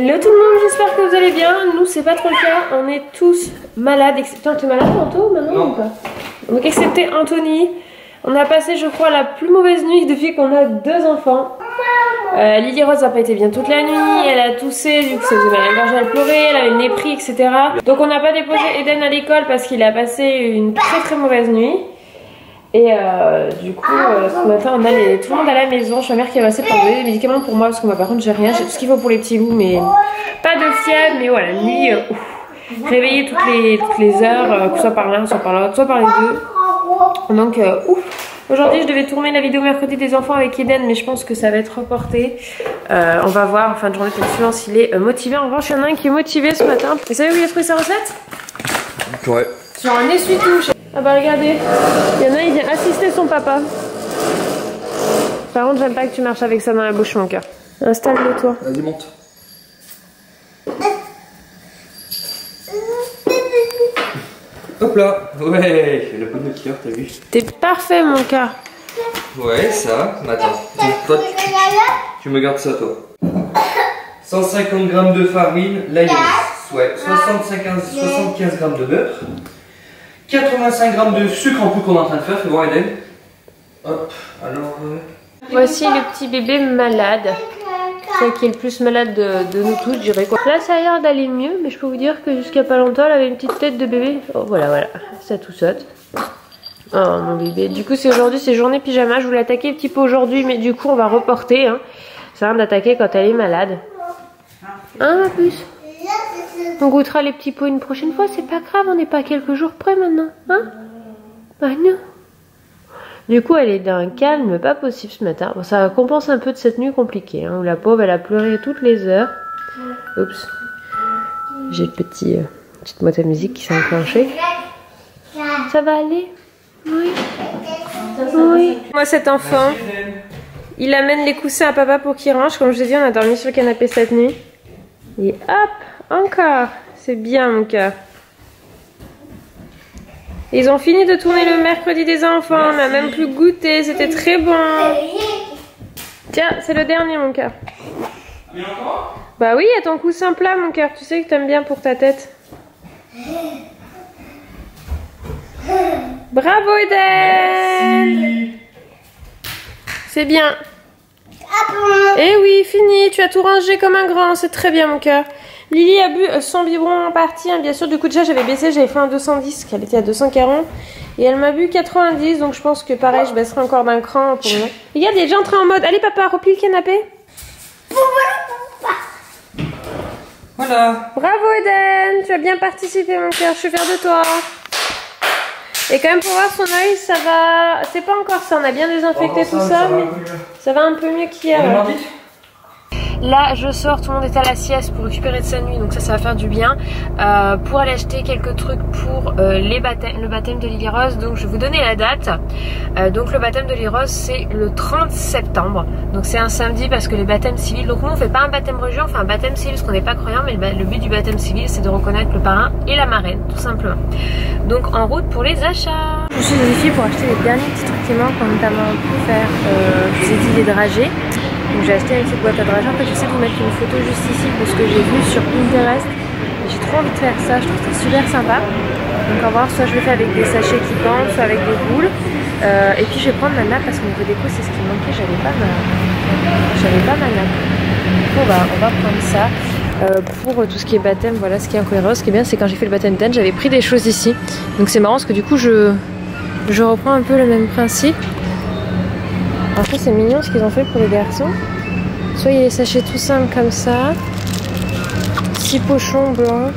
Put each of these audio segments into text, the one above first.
Hello tout le monde, j'espère que vous allez bien. Nous c'est pas trop le cas, on est tous malades. Putain, t'es malade tantôt maintenant ou pas? Donc excepté Anthony. On a passé je crois la plus mauvaise nuit depuis qu'on a 2 enfants. Lily Rose n'a pas été bien toute la nuit, elle a toussé vu que ça faisait mal à la gorge, elle pleurait, elle avait le nez pris, etc. Donc on n'a pas déposé Eden à l'école parce qu'il a passé une très mauvaise nuit. Et du coup ce matin on a tout le monde à la maison. Je suis ma mère qui a passé pour donner des médicaments pour moi parce que moi par contre j'ai rien, j'ai tout ce qu'il faut pour les petits bouts mais pas de fièvre. Mais voilà, nuit réveillée toutes les heures, que ce soit par l'un, soit par l'autre, soit par les deux. Donc ouf. Aujourd'hui je devais tourner la vidéo mercredi des enfants avec Eden mais je pense que ça va être reporté. On va voir en fin de journée suivant s'il est motivé. En revanche il y en a un qui est motivé ce matin. Vous savez où il a trouvé sa recette? Ouais. Genre un essuie-tout. Ah bah regardez, il y en a il vient assister son papa. Par contre j'aime pas que tu marches avec ça dans la bouche mon cœur. Installe-le toi. Vas-y monte. Hop là. Ouais, le pot de maquilleur, t'as vu? T'es parfait mon cœur. Ouais, ça. Attends. Donc, toi, tu me gardes ça toi. 150 g de farine, la yaourt. Ouais, 75 g de beurre. 85 g de sucre en poudre qu'on est en train de faire. Fais voir Eden. Hop, alors... Voici le petit bébé malade. Celle qui est le plus malade de nous tous, je dirais quoi. Là ça a l'air d'aller mieux, mais je peux vous dire que jusqu'à pas longtemps elle avait une petite tête de bébé. Oh voilà, ça tout saute. Oh mon bébé. Du coup c'est aujourd'hui, c'est journée pyjama. Je voulais attaquer un petit peu aujourd'hui, mais du coup on va reporter. Hein. Ça sert à rien d'attaquer quand elle est malade. Hein ma puce? On goûtera les petits pots une prochaine fois, c'est pas grave, on n'est pas à quelques jours près maintenant. Hein? Bah non. Du coup, elle est d'un calme pas possible ce matin. Bon, ça compense un peu de cette nuit compliquée, hein, où la pauvre, elle a pleuré toutes les heures. Oups. J'ai le petite boîte à musique qui s'est enclenchée. Ça va aller? Oui. Oui. Moi, cet enfant, il amène les coussins à papa pour qu'il range. Comme je vous ai dit, on a dormi sur le canapé cette nuit. Et hop, encore. C'est bien, mon cœur. Ils ont fini de tourner le mercredi des enfants, on n'a même plus goûté, c'était très bon. Tiens, c'est le dernier mon cœur. Bah oui, il y a ton coussin plat mon cœur, tu sais que t'aimes bien pour ta tête. Bravo Eden. C'est bien. Eh oui, fini, tu as tout rangé comme un grand, c'est très bien mon cœur. Lily a bu son biberon en partie, hein, bien sûr. Du coup, déjà, j'avais baissé, j'avais fait un 210, qu'elle était à 240. Et elle m'a bu 90, donc je pense que pareil, je baisserai encore d'un cran pour moi. Regarde, il est déjà entré en mode. Allez, papa, replie le canapé. Voilà. Bravo, Eden, tu as bien participé, mon cœur. Je suis fière de toi. Et quand même, pour voir son œil, ça va. C'est pas encore ça, on a bien désinfecté tout ça, mais ça va un peu mieux qu'hier. Là je sors, tout le monde est à la sieste pour récupérer de sa nuit, donc ça va faire du bien. Pour aller acheter quelques trucs pour le baptême de Lily Rose. Donc je vais vous donner la date. Donc le baptême de Lily Rose c'est le 30 septembre. Donc c'est un samedi parce que les baptêmes civils, donc nous on fait pas un baptême religieux, on fait un baptême civil parce qu'on n'est pas croyant. Mais le but du baptême civil c'est de reconnaître le parrain et la marraine tout simplement. Donc en route pour les achats. Je suis ici pour acheter les derniers petits trucs qui manquent, notamment pour faire, je vous ai dit, les dragées. Donc j'ai acheté une petite boîte à dragées. En fait j'essaie de vous mettre une photo juste ici parce que j'ai vu sur Pinterest. J'ai trop envie de faire ça, je trouve ça super sympa. Donc on va voir, soit je le fais avec des sachets qui pendent, soit avec des boules. Et puis je vais prendre ma nappe parce qu'au niveau déco c'est ce qui me manquait, j'avais pas ma nappe. Du coup on va prendre ça. Pour tout ce qui est baptême, voilà ce qui est incohérent. Ce qui est bien c'est quand j'ai fait le baptême d'Anne, j'avais pris des choses ici. Donc c'est marrant parce que du coup je reprends un peu le même principe. Après c'est mignon ce qu'ils ont fait pour les garçons. Soit il y a les sachets tout simples comme ça, 6 pochons blancs.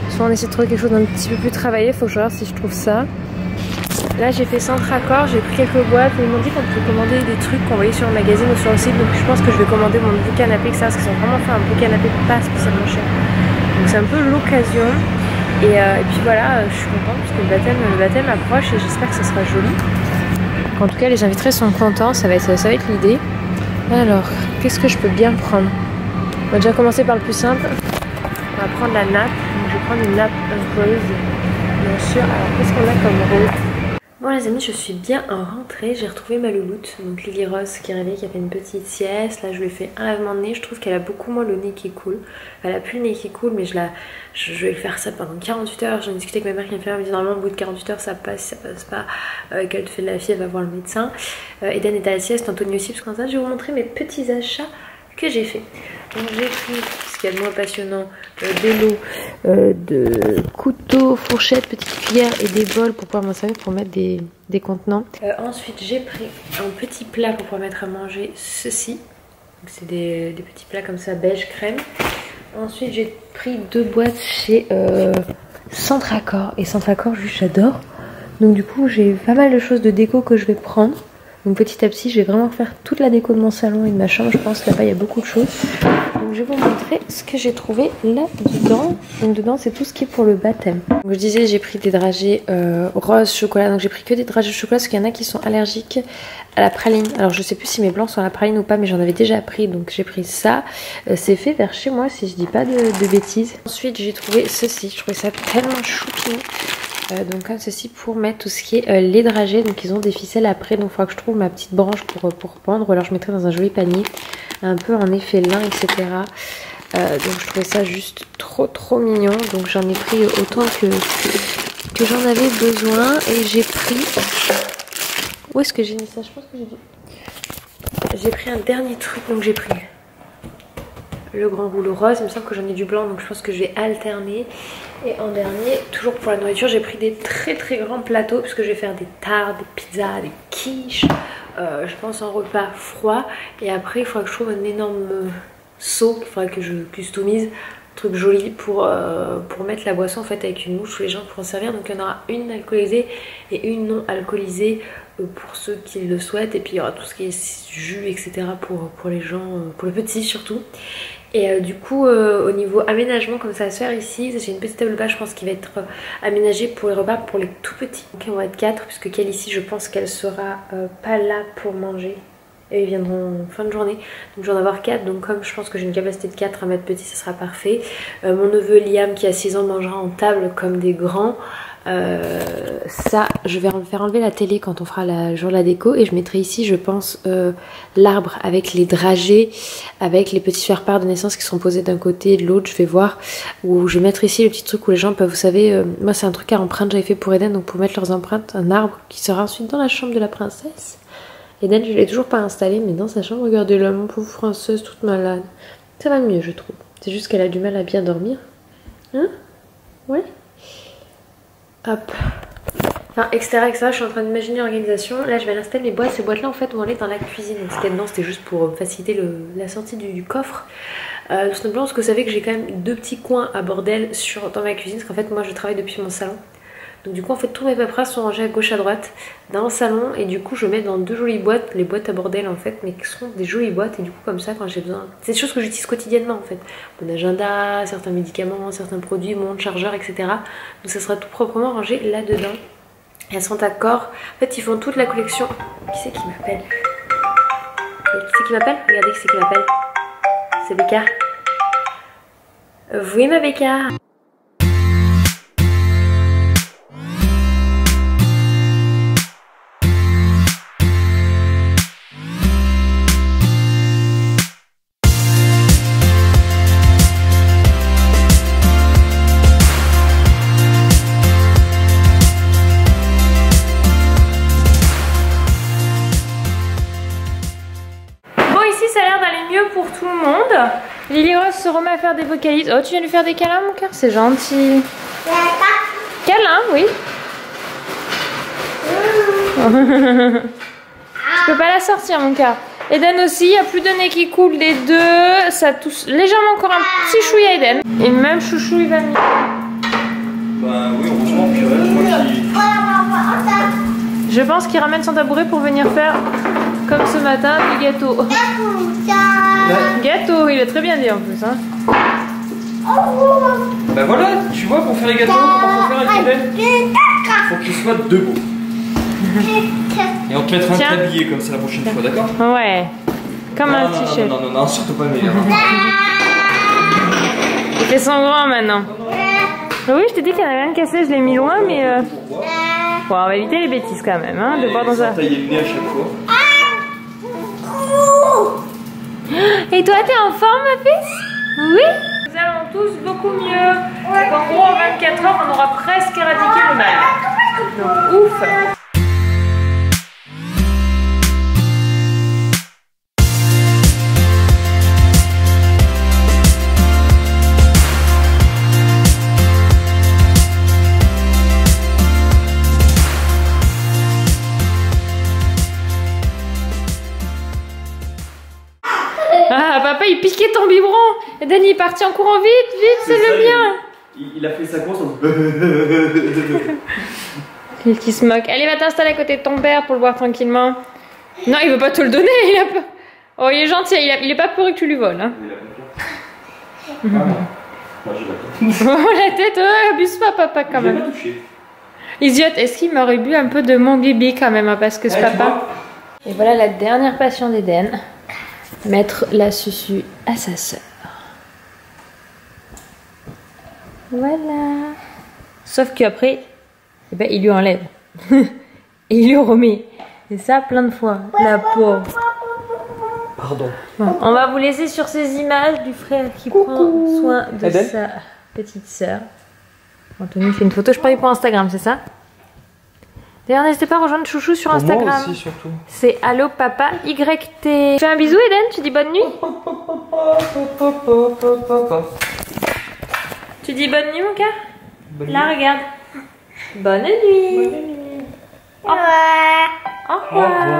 Soit on essaie de trouver quelque chose d'un petit peu plus travaillé, faut que je regarde si je trouve ça. Là j'ai fait centre accord, j'ai pris quelques boîtes et ils m'ont dit qu'on pouvait commander des trucs qu'on voyait sur le magazine ou sur le site. Donc je pense que je vais commander mon nouveau canapé, parce qu'ils ont vraiment fait un beau canapé pas spécialement cher. Donc c'est un peu l'occasion. Et puis voilà, je suis contente parce que le baptême approche et j'espère que ça sera joli. En tout cas les invités sont contents, ça va être l'idée. Alors, qu'est-ce que je peux bien prendre? On va déjà commencer par le plus simple. On va prendre la nappe. Donc, je vais prendre une nappe rose, bien sûr. Alors, qu'est-ce qu'on a comme rose? Bon les amis, je suis bien rentrée, j'ai retrouvé ma louloute, donc Lily Rose qui est réveillée, qui a fait une petite sieste. Là je lui ai fait un lavement de nez, je trouve qu'elle a beaucoup moins le nez qui coule. Elle a plus le nez qui coule, mais je vais faire ça pendant 48 heures. J'en ai discuté avec ma mère qui me dit normalement au bout de 48 heures ça passe, si ça passe pas, qu'elle te fait de la fièvre, elle va voir le médecin. Eden est à la sieste, Anthony aussi, parce qu'en ça je vais vous montrer mes petits achats que j'ai fait. Donc j'ai pris ce qu'il y a de moins passionnant, des lots de couteaux, fourchettes, petites cuillères et des bols pour pouvoir m'en servir pour mettre des contenants. Ensuite j'ai pris un petit plat pour pouvoir mettre à manger ceci. C'est des petits plats comme ça beige crème. Ensuite j'ai pris 2 boîtes chez Centracor. Et Centracor j'adore. Donc du coup j'ai pas mal de choses de déco que je vais prendre. Donc petit à petit je vais vraiment faire toute la déco de mon salon et de ma chambre. Je pense que là-bas il y a beaucoup de choses. Donc je vais vous montrer ce que j'ai trouvé là-dedans. Donc dedans c'est tout ce qui est pour le baptême. Donc je disais j'ai pris des dragées rose chocolat. Donc j'ai pris que des dragées chocolat parce qu'il y en a qui sont allergiques à la praline. Alors je sais plus si mes blancs sont à la praline ou pas, mais j'en avais déjà pris. Donc j'ai pris ça. C'est fait vers chez moi si je dis pas de bêtises. Ensuite j'ai trouvé ceci. Je trouvais ça tellement choupinou. Donc comme ceci pour mettre tout ce qui est les dragées. Donc ils ont des ficelles après, donc il faudra que je trouve ma petite branche pour pendre, ou alors je mettrai dans un joli panier un peu en effet lin, etc. Donc je trouvais ça juste trop mignon. Donc j'en ai pris autant que j'en avais besoin. Et j'ai pris, où est-ce que j'ai mis ça? Je pense que j'ai pris un dernier truc. Donc j'ai pris le grand rouleau rose, il me semble que j'en ai du blanc, donc je pense que je vais alterner. Et en dernier, toujours pour la nourriture, j'ai pris des très grands plateaux puisque je vais faire des tartes, des pizzas, des quiches, je pense en repas froid. Et après il faudra que je trouve un énorme seau qu'il faudra que je customise, un truc joli pour mettre la boisson en fait avec une mouche où les gens pourront servir. Donc il y en aura une alcoolisée et une non alcoolisée pour ceux qui le souhaitent. Et puis il y aura tout ce qui est jus, etc. pour les gens, pour les petits surtout. Et du coup au niveau aménagement, comme ça va se faire ici, j'ai une petite table basse je pense qui va être aménagée pour les repas pour les tout petits. Donc on va être 4 puisque Kelly ici je pense qu'elle sera pas là pour manger. Et ils viendront en fin de journée. Donc je vais en avoir 4. Donc comme je pense que j'ai une capacité de 4 à mettre petit, ça sera parfait. Mon neveu Liam qui a 6 ans mangera en table comme des grands. Ça je vais faire enlever la télé quand on fera le jour de la déco. Et je mettrai ici je pense l'arbre avec les dragées, avec les petits faire-part de naissance qui sont posés d'un côté et de l'autre. Je vais voir. Ou je vais mettre ici le petit truc où les gens peuvent, vous savez, moi c'est un truc à empreintes j'avais fait pour Eden. Donc pour mettre leurs empreintes, un arbre qui sera ensuite dans la chambre de la princesse. Eden je ne l'ai toujours pas installé, mais dans sa chambre, regardez-la, mon pauvre princesse toute malade. Ça va mieux je trouve. C'est juste qu'elle a du mal à bien dormir. Hein? Ouais. Hop. Enfin, etc. Je suis en train d'imaginer l'organisation. Là, je vais installer mes boîtes. Ces boîtes-là, en fait, vont aller dans la cuisine. Donc, ce qu'il y a dedans, c'était juste pour faciliter la sortie du coffre. Tout simplement parce que vous savez que j'ai quand même 2 petits coins à bordel dans ma cuisine. Parce qu'en fait, moi, je travaille depuis mon salon. Donc, du coup, en fait, tous mes paperasses sont rangés à gauche, à droite dans le salon. Et du coup, je mets dans 2 jolies boîtes, les boîtes à bordel, en fait, mais qui sont des jolies boîtes. Et du coup, comme ça, quand j'ai besoin. C'est des choses que j'utilise quotidiennement, en fait. Mon agenda, certains médicaments, certains produits, mon chargeur, etc. Donc, ça sera tout proprement rangé là-dedans. Elles sont d'accord. En fait, ils font toute la collection. Qui c'est qui m'appelle? Qui c'est qui m'appelle? Regardez qui c'est qui m'appelle. C'est Becca. Oui, ma Becca. Pour tout le monde. Lily Rose se remet à faire des vocalises. Oh, tu viens lui faire des câlins, mon cœur? C'est gentil. Câlin, oui. Je peux pas la sortir, mon cœur. Eden aussi, il n'y a plus de nez qui coule des deux. Ça tousse légèrement encore un petit chouille à Eden. Et même chouchou, il va mieux. Bah oui, heureusement, je pense qu'il ramène son tabouret pour venir faire, comme ce matin, des gâteaux. Gâteau, il est très bien dit en plus. Hein. Bah voilà, tu vois, pour faire les gâteaux, comment faut faire avec Eden? Faut qu'il soit debout. Et on te mettra un tablier comme ça la prochaine fois, d'accord? Ouais. Comme un t-shirt. Non, surtout pas meilleur. Il fait son grand maintenant. Oui, je t'ai dit qu'il y en avait un cassé, je l'ai mis loin, mais. Bon, on va éviter les bêtises quand même, hein, de voir dans un... tailler le nez à chaque fois. Et toi, t'es en forme, ma fille? Oui. Nous allons tous beaucoup mieux. Donc, en gros, en 24 heures, on aura presque éradiqué le mal. Donc, ouf. Ah, papa, il piquait ton biberon. Et Dani est parti en courant vite, c'est le mien. Il a fait sa course en... Il qui se moque. Allez, va t'installer à côté de ton père pour le voir tranquillement. Non, il veut pas te le donner. Il a pas... Oh, il est gentil. Il est pas pour que tu lui voles. Hein. Il a pas la tête, abuse pas, papa, quand même. Idiote, est-ce qu'il m'aurait bu un peu de mon bibi quand même, hein, parce que ce papa. Et voilà la dernière passion d'Eden. Mettre la susu à sa sœur. Voilà. Sauf qu'après, eh ben, il lui enlève. Et il lui remet. Et ça plein de fois. La pauvre. Pardon. Bon, on va vous laisser sur ces images du frère qui prend soin de sa petite sœur. Anthony fait une photo, je parie pour Instagram, c'est ça? D'ailleurs, n'hésitez pas à rejoindre Chouchou sur Instagram. Moi aussi, surtout. C'est Allo Papa YT. Tu fais un bisou, Eden? Tu dis bonne nuit? Tu dis bonne nuit, mon cœur? Là, regarde. Bonne nuit. Bonne nuit. Au revoir. Au revoir.